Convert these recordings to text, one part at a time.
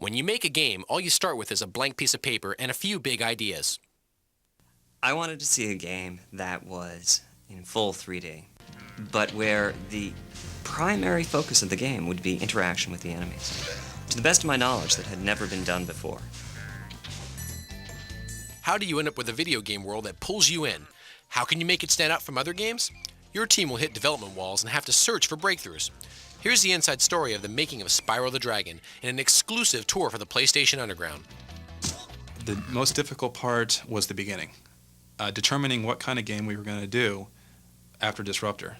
When you make a game, all you start with is a blank piece of paper and a few big ideas. I wanted to see a game that was in full 3D, but where the primary focus of the game would be interaction with the enemies. To the best of my knowledge, that had never been done before. How do you end up with a video game world that pulls you in? How can you make it stand out from other games? Your team will hit development walls and have to search for breakthroughs. Here's the inside story of the making of Spyro the Dragon in an exclusive tour for the PlayStation Underground. The most difficult part was the beginning, determining what kind of game we were going to do after Disruptor.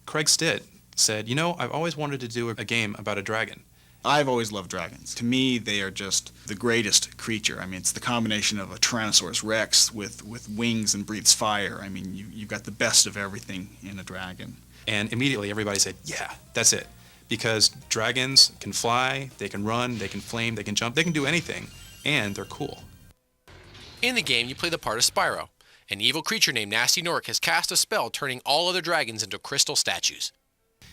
Craig Stitt said, you know, I've always wanted to do a game about a dragon. I've always loved dragons. To me, they are just the greatest creature. I mean, it's the combination of a Tyrannosaurus Rex with wings and breathes fire. I mean, you've got the best of everything in a dragon. And immediately everybody said, yeah, that's it. Because dragons can fly, they can run, they can flame, they can jump, they can do anything, and they're cool. In the game, you play the part of Spyro. An evil creature named Nasty Nork has cast a spell turning all other dragons into crystal statues.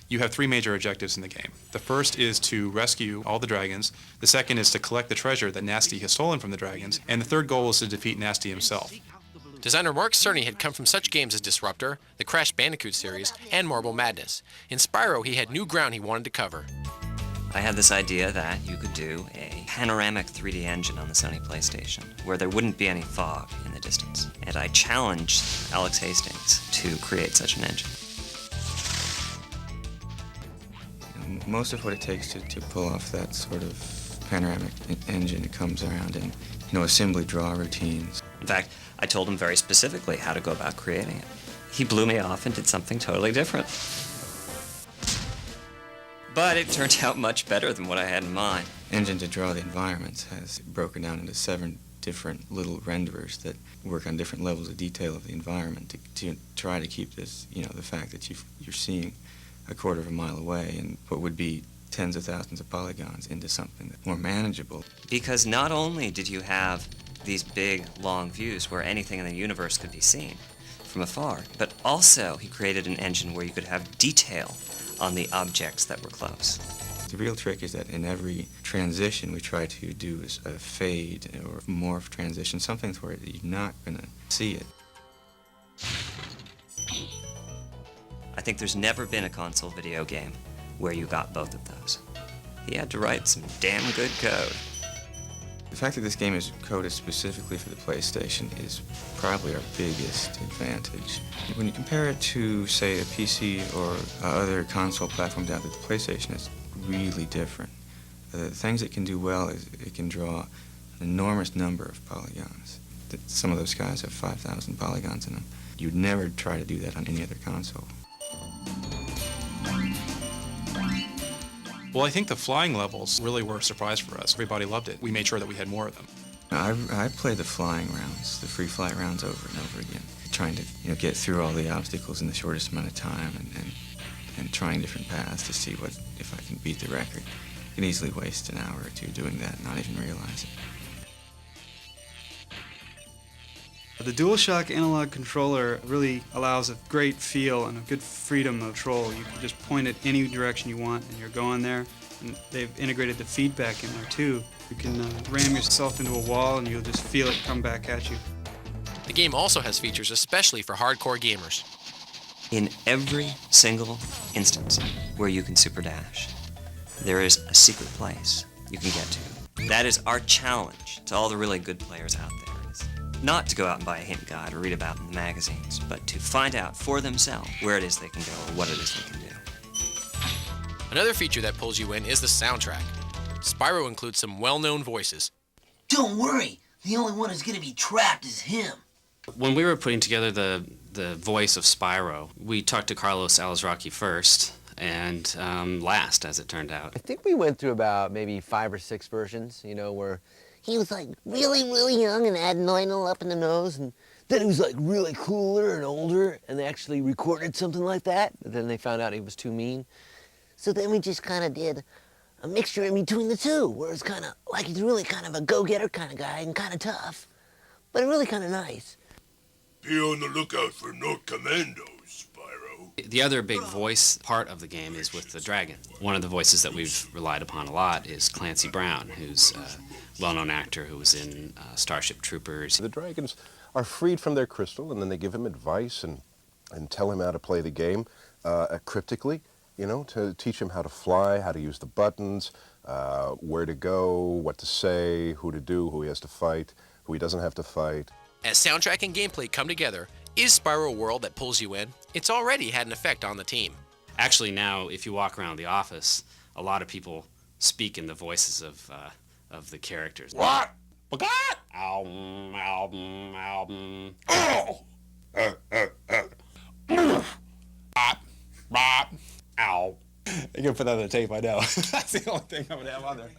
You have three major objectives in the game. The first is to rescue all the dragons, the second is to collect the treasure that Nasty has stolen from the dragons, and the third goal is to defeat Nasty himself. Designer Mark Cerny had come from such games as Disruptor, the Crash Bandicoot series, and Marble Madness. In Spyro, he had new ground he wanted to cover. I had this idea that you could do a panoramic 3D engine on the Sony PlayStation, where there wouldn't be any fog in the distance. And I challenged Alex Hastings to create such an engine. Most of what it takes to pull off that sort of panoramic engine comes around in, assembly draw routines. In fact, I told him very specifically how to go about creating it. He blew me off and did something totally different. But it turned out much better than what I had in mind. Engine to draw the environments has broken down into 7 different little renderers that work on different levels of detail of the environment to try to keep this, the fact that you're seeing a quarter of a mile away and what would be tens of thousands of polygons into something that's more manageable. Because not only did you have these big, long views where anything in the universe could be seen from afar, but also he created an engine where you could have detail on the objects that were close. The real trick is that in every transition we try to do a fade or morph transition, something where you're not going to see it. I think there's never been a console video game where you got both of those. He had to write some damn good code. The fact that this game is coded specifically for the PlayStation is probably our biggest advantage. When you compare it to, say, a PC or other console platforms out there, the PlayStation is really different. The things it can do well is it can draw an enormous number of polygons. Some of those guys have 5,000 polygons in them. You'd never try to do that on any other console. Well, I think the flying levels really were a surprise for us. Everybody loved it. We made sure that we had more of them. I play the flying rounds, the free flight rounds over and over again, trying to get through all the obstacles in the shortest amount of time and trying different paths to see if I can beat the record. I can easily waste an hour or two doing that and not even realize it. The DualShock analog controller really allows a great feel and a good freedom of control. You can just point it any direction you want and you're going there. And they've integrated the feedback in there too. You can ram yourself into a wall and you'll just feel it come back at you. The game also has features especially for hardcore gamers. In every single instance where you can super dash, there is a secret place you can get to. That is our challenge to all the really good players out there. Not to go out and buy a hint guide or read about it in the magazines, but to find out for themselves where it is they can go or what it is they can do. Another feature that pulls you in is the soundtrack. Spyro includes some well-known voices. Don't worry, the only one who's gonna be trapped is him. When we were putting together the voice of Spyro, we talked to Carlos Alazraqui first, and last, as it turned out. I think we went through about maybe 5 or 6 versions, where he was like really young and had Lionel up in the nose, and then he was like really cooler and older, and they actually recorded something like that, but then they found out he was too mean. So then we just kind of did a mixture in between the two, where it's kind of like he's really kind of a go-getter kind of guy and kind of tough, but really kind of nice. Be on the lookout for North Commandos, Spyro. The other big voice part of the game is with the dragon. One of the voices that we've relied upon a lot is Clancy Brown, who's a well-known actor who was in Starship Troopers. The dragons are freed from their crystal, and then they give him advice and tell him how to play the game cryptically, you know, to teach him how to fly, how to use the buttons, where to go, what to say, who to do, who he has to fight, who he doesn't have to fight. As soundtrack and gameplay come together, is Spyro a world that pulls you in? It's already had an effect on the team. Actually, now, if you walk around the office, a lot of people speak in the voices of the characters. What? Album, album, album. Oh! Bop. Ow. You can put that on the tape, I know. That's the only thing I'm going to have on there.